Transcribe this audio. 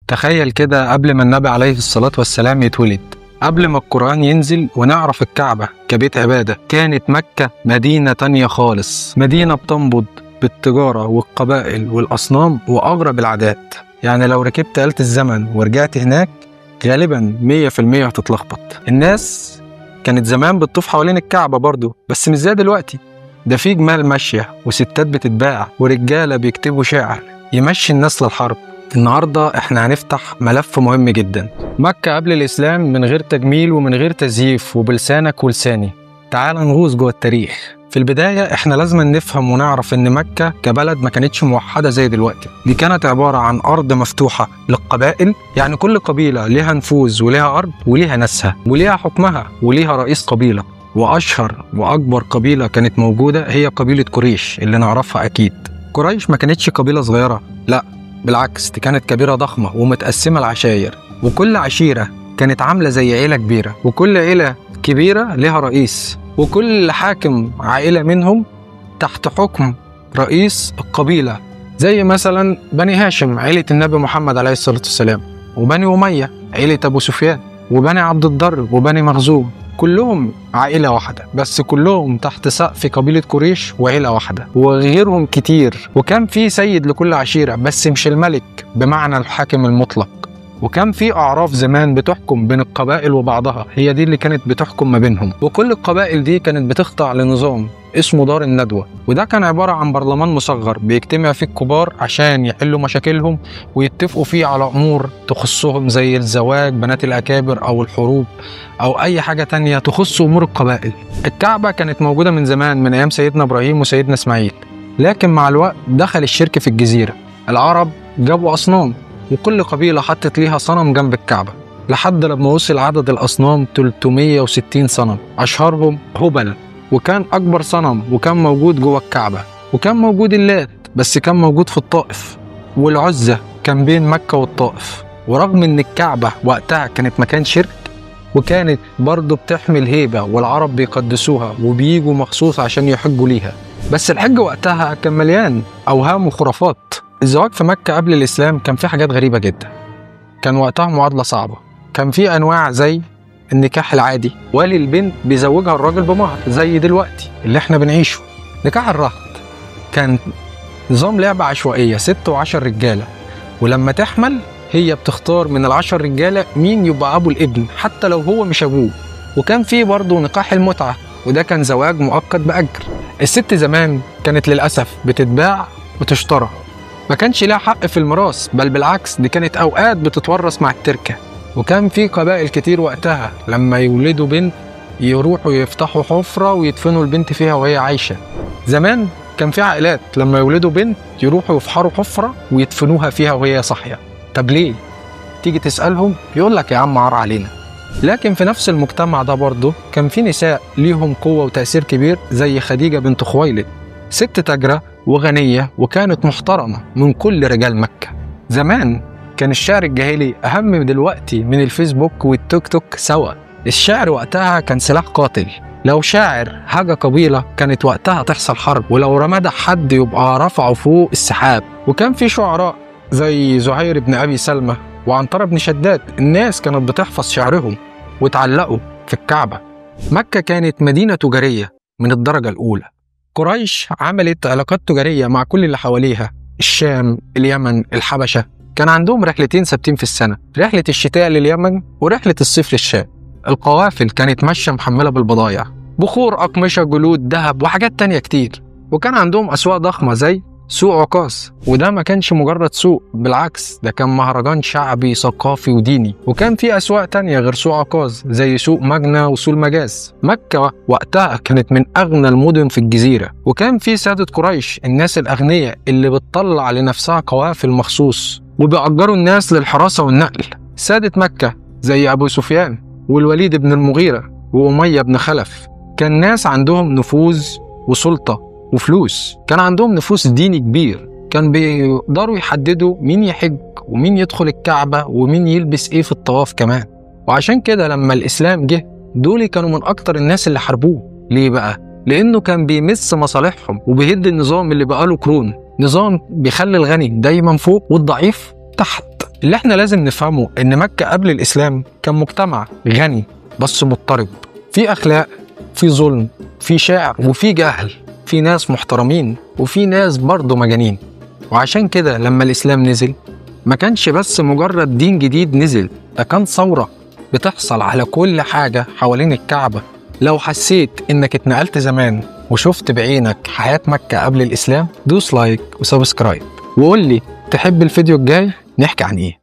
تخيل كده قبل ما النبي عليه الصلاة والسلام يتولد، قبل ما القرآن ينزل ونعرف الكعبة كبيت عبادة، كانت مكة مدينة تانية خالص، مدينة بتنبض بالتجارة والقبائل والأصنام وأغرب العادات. يعني لو ركبت آلة الزمن ورجعت هناك غالبا 100% هتتلخبط. الناس كانت زمان بتطوف حوالين الكعبة برضو، بس مش زي دلوقتي. ده في جمال ماشية وستات بتتباع ورجالة بيكتبوا شعر يمشي الناس للحرب. النهاردة احنا هنفتح ملف مهم جدا، مكة قبل الإسلام، من غير تجميل ومن غير تزييف وبلسانك ولساني. تعال نغوص جوه التاريخ. في البداية احنا لازم نفهم ونعرف ان مكة كبلد ما كانتش موحدة زي دلوقتي. دي كانت عبارة عن أرض مفتوحة للقبائل، يعني كل قبيلة ليها نفوذ وليها أرض وليها ناسها وليها حكمها وليها رئيس قبيلة. وأشهر وأكبر قبيلة كانت موجودة هي قبيلة قريش اللي نعرفها أكيد. قريش ما كانتش قبيلة صغيرة، لا بالعكس، دي كانت كبيرة ضخمة ومتقسمة لعشاير، وكل عشيرة كانت عاملة زي عيلة كبيرة، وكل عيلة كبيرة لها رئيس، وكل حاكم عائلة منهم تحت حكم رئيس القبيلة. زي مثلا بني هاشم عيلة النبي محمد عليه الصلاة والسلام، وبني أمية عيلة أبو سفيان، وبني عبد الدر وبني مخزوم، كلهم عائلة واحدة، بس كلهم تحت سقف قبيلة قريش وعيلة واحدة، وغيرهم كتير. وكان في سيد لكل عشيرة، بس مش الملك بمعنى الحاكم المطلق. وكان في أعراف زمان بتحكم بين القبائل وبعضها، هي دي اللي كانت بتحكم ما بينهم. وكل القبائل دي كانت بتخضع لنظام اسمه دار الندوة، وده كان عبارة عن برلمان مصغر بيجتمع فيه الكبار عشان يحلوا مشاكلهم ويتفقوا فيه على أمور تخصهم، زي الزواج، بنات الأكابر، أو الحروب، أو أي حاجة تانية تخص أمور القبائل. الكعبة كانت موجودة من زمان، من أيام سيدنا إبراهيم وسيدنا إسماعيل، لكن مع الوقت دخل الشرك في الجزيرة. العرب جابوا أصنام، وكل قبيلة حطت ليها صنم جنب الكعبة، لحد لما وصل عدد الأصنام 360 صنم. أشهرهم هبل، وكان أكبر صنم وكان موجود جوه الكعبة. وكان موجود اللات، بس كان موجود في الطائف، والعزة كان بين مكة والطائف. ورغم إن الكعبة وقتها كانت مكان شرك، وكانت برضه بتحمل هيبة والعرب بيقدسوها وبييجوا مخصوص عشان يحجوا ليها، بس الحج وقتها كان مليان أوهام وخرافات. الزواج في مكة قبل الإسلام كان في حاجات غريبة جدا، كان وقتها معادلة صعبة. كان في أنواع زي النكاح العادي، والي البنت بيزوجها الراجل بمهر زي دلوقتي اللي احنا بنعيشه. نكاح الرهط كان نظام لعبة عشوائية، 6 و10 رجالة، ولما تحمل هي بتختار من ال10 رجالة مين يبقى أبو الابن حتى لو هو مش أبوه. وكان في برضه نكاح المتعة، وده كان زواج مؤقت بأجر. الست زمان كانت للأسف بتتباع وتشترى، ما كانش لها حق في الميراث، بل بالعكس دي كانت أوقات بتتورث مع التركة. وكان في قبائل كتير وقتها لما يولدوا بنت يروحوا يفتحوا حفرة ويدفنوا البنت فيها وهي عايشة. زمان كان في عائلات لما يولدوا بنت يروحوا يفحروا حفرة ويدفنوها فيها وهي صاحية. طب ليه؟ تيجي تسألهم يقول لك يا عم عار علينا. لكن في نفس المجتمع ده برضه كان في نساء ليهم قوة وتأثير كبير، زي خديجة بنت خويلد، ست تاجرة وغنية وكانت محترمة من كل رجال مكة. زمان كان الشعر الجاهلي أهم من دلوقتي من الفيسبوك والتيك توك سوا. الشعر وقتها كان سلاح قاتل، لو شاعر هاجى قبيلة كانت وقتها تحصل حرب، ولو رمدح حد يبقى رفعه فوق السحاب. وكان في شعراء زي زهير بن أبي سلمى وعنترة بن شداد، الناس كانت بتحفظ شعرهم وتعلقوا في الكعبة. مكة كانت مدينة تجارية من الدرجة الأولى. قريش عملت علاقات تجارية مع كل اللي حواليها، الشام، اليمن، الحبشة. كان عندهم رحلتين ثابتين في السنة، رحلة الشتاء لليمن ورحلة الصيف للشام. القوافل كانت ماشية محملة بالبضايع، بخور، أقمشة، جلود، ذهب وحاجات تانية كتير. وكان عندهم أسواق ضخمة زي سوق عكاظ، وده ما كانش مجرد سوق، بالعكس ده كان مهرجان شعبي ثقافي وديني. وكان في أسواق تانية غير سوق عكاظ زي سوق مجنى وسوق المجاز. مكة وقتها كانت من أغنى المدن في الجزيرة، وكان في سادة قريش، الناس الأغنياء اللي بتطلع لنفسها قوافل مخصوص وبيأجروا الناس للحراسة والنقل. سادة مكة زي أبو سفيان والوليد بن المغيرة وأمية بن خلف كان ناس عندهم نفوذ وسلطة وفلوس، كان عندهم نفوذ ديني كبير، كان بيقدروا يحددوا مين يحج ومين يدخل الكعبة ومين يلبس ايه في الطواف كمان. وعشان كده لما الإسلام جه دول كانوا من أكتر الناس اللي حاربوه. ليه بقى؟ لأنه كان بيمس مصالحهم وبيهد النظام اللي بقاله قرون، نظام بيخلي الغني دايما فوق والضعيف تحت. اللي احنا لازم نفهمه ان مكة قبل الاسلام كان مجتمع غني بس مضطرب، في اخلاق، في ظلم، في شعر، وفي جهل، في ناس محترمين وفي ناس برضه مجانين. وعشان كده لما الاسلام نزل ما كانش بس مجرد دين جديد نزل، ده كان ثورة بتحصل على كل حاجة حوالين الكعبة. لو حسيت انك اتنقلت زمان وشفت بعينك حياة مكة قبل الاسلام، دوس لايك وسبسكرايب وقول لي تحب الفيديو الجاي نحكي عن ايه.